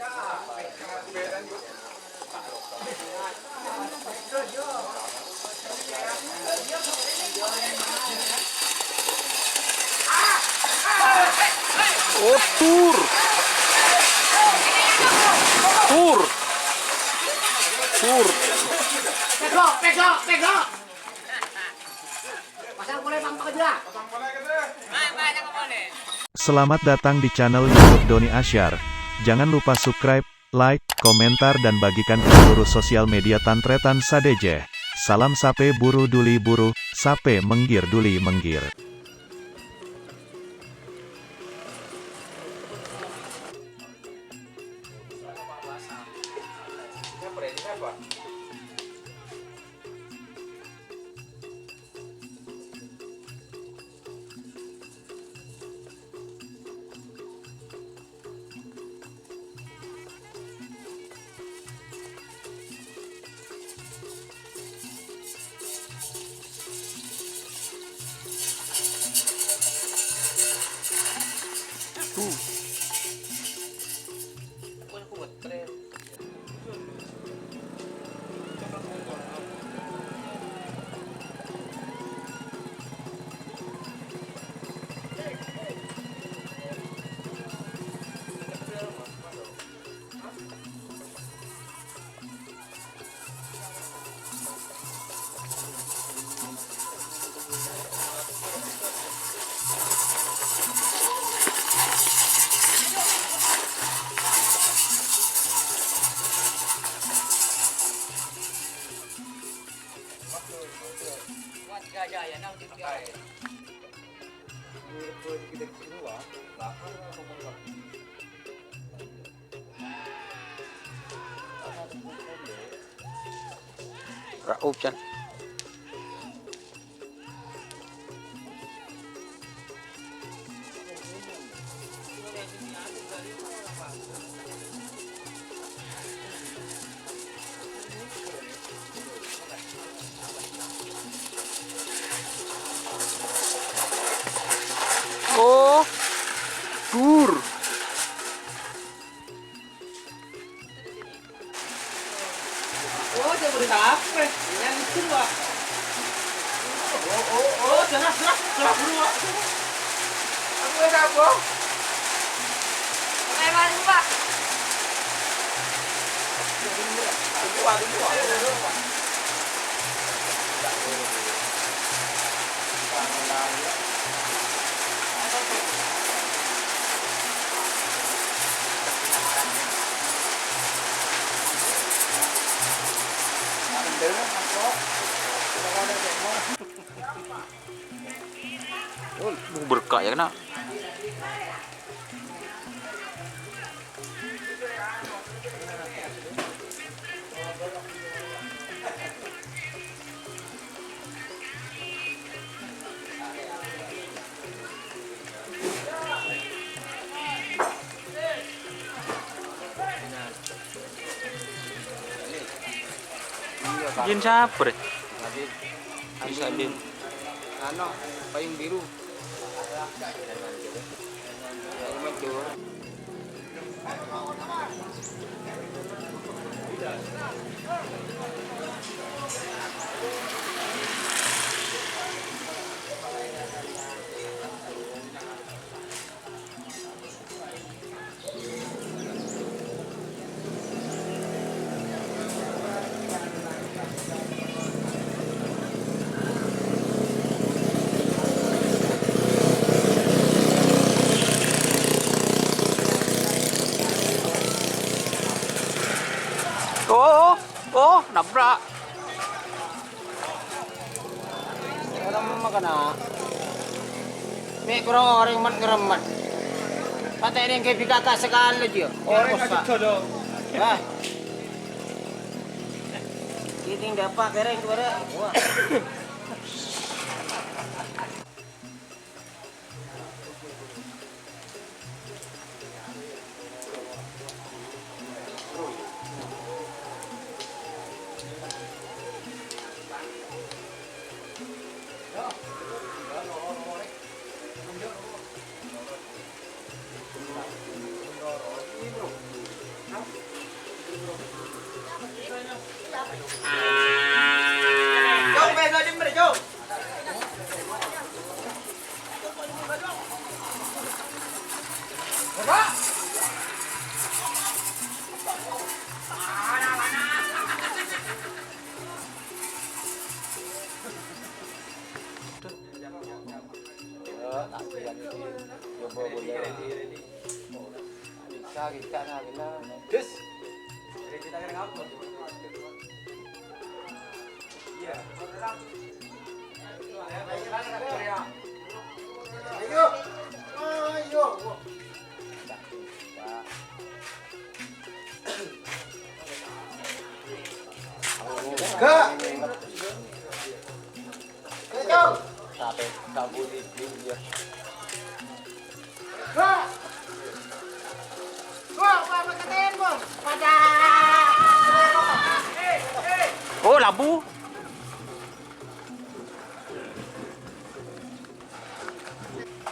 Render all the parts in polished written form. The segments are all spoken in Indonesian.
Oh, tur. Pegok. Pasang boleh bang aja. Selamat datang di channel YouTube Doni Asyar. Jangan lupa subscribe, like, komentar dan bagikan ke seluruh sosial media Tantretan Sadeje. Salam sape buru duli buru, sape menggir duli menggir. Raup Chan. Oh, tur. Oh, dia boleh apa? Yang itu lah. Oh, jelas berdua. Aku yang apa? Lewat Pak. Dua. Berkah ya kena. Jin siapa deh? Bisa Din. Ano, payung biru. Oh, nabrak. Orang makana. Mek kurang orang mat ngeremat. Patay rin kay bigaka sekali dia. Orang ka dito. Ah. Kiting dapat keren kuara. Wah. Jom, bego di mana, jom. Bapak. Ayo. Ayo. Kak. Ayo. Kak. Apa katain mo? Pada. Oh, labu.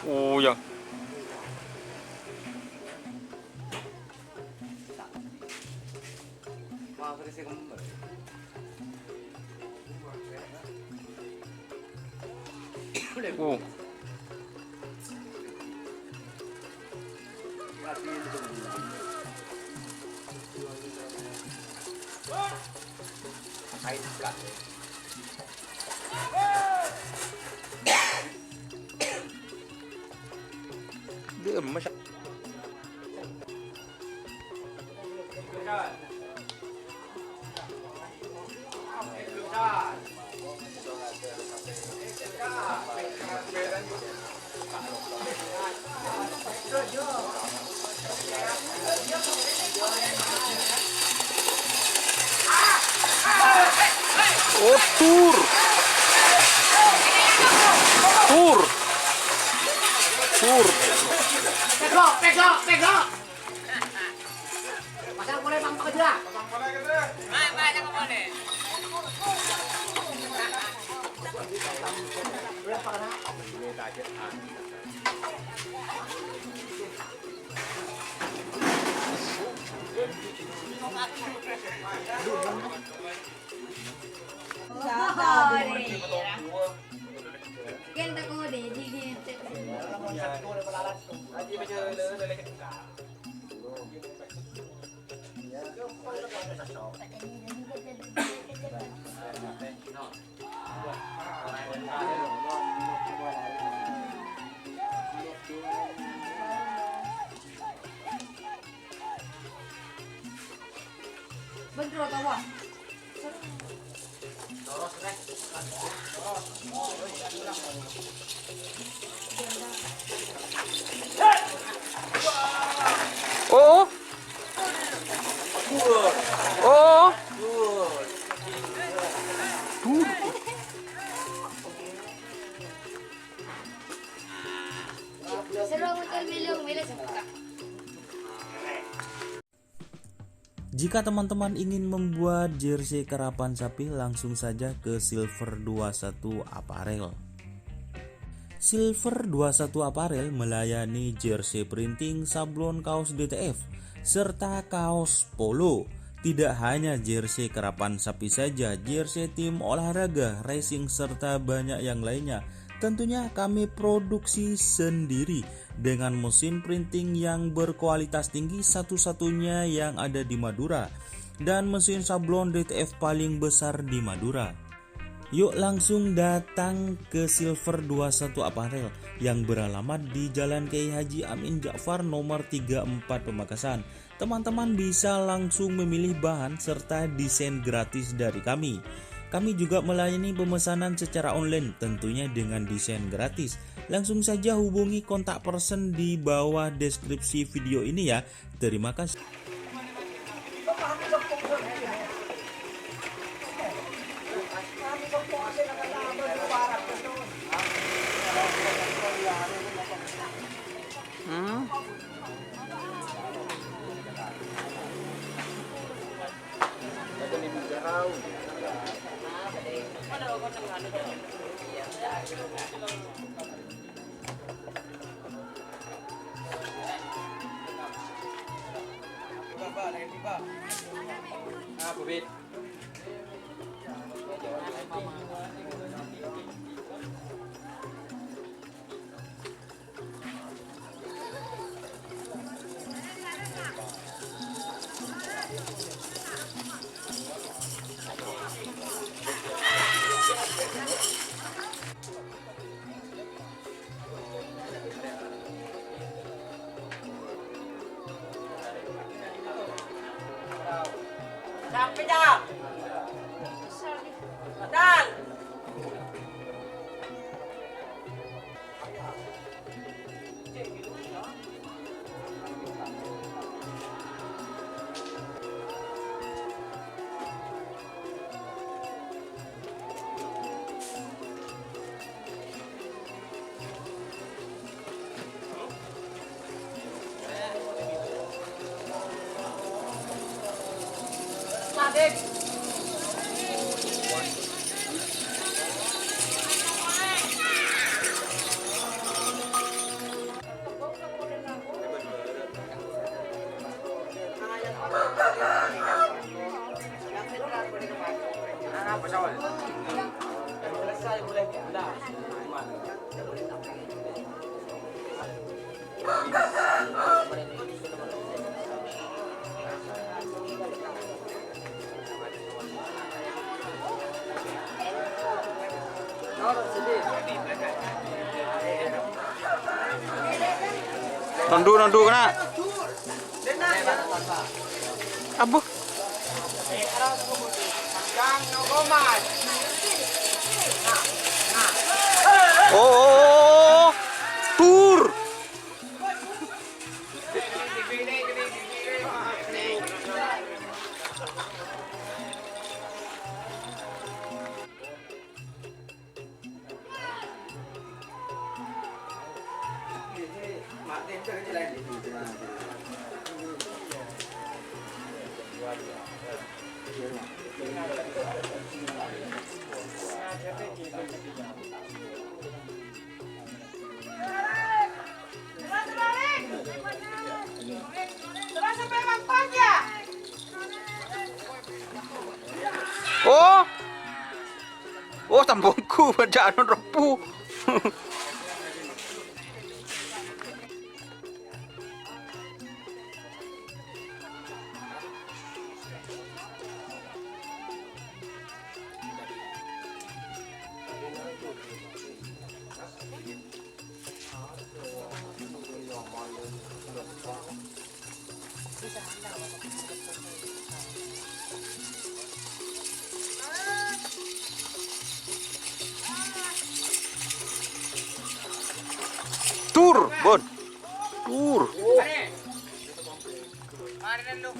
Oh, yang. Oh. Dia emas. Oh, tur. Tur. Tur. Pego. Pasang boleh bang pekerja. Kenta ko deh di gente. Bener tawa. Oh. Oh. Seru muncul milih sebuka. Jika teman-teman ingin membuat jersey karapan sapi, langsung saja ke Silver 21 Apparel. Silver 21 Apparel melayani jersey printing, sablon kaos DTF, serta kaos polo. Tidak hanya jersey karapan sapi saja, jersey tim olahraga, racing, serta banyak yang lainnya. Tentunya kami produksi sendiri dengan mesin printing yang berkualitas tinggi, satu-satunya yang ada di Madura, dan mesin sablon DTF paling besar di Madura. Yuk langsung datang ke Silver 21 Apparel yang beralamat di Jalan Kiai Haji Amin Ja'far nomor 34 Pamekasan. Teman-teman bisa langsung memilih bahan serta desain gratis dari kami. Kami juga melayani pemesanan secara online, tentunya dengan desain gratis. Langsung saja hubungi kontak person di bawah deskripsi video ini ya. Terima kasih. Apa bet? Sampai dah. Padahal. Adik. Selesai boleh. Dah. Nondu kena. Abu. Oh, tur. Oh, oh tambungku bacaan repu. Tur, Bon. Tur. Mari dulu.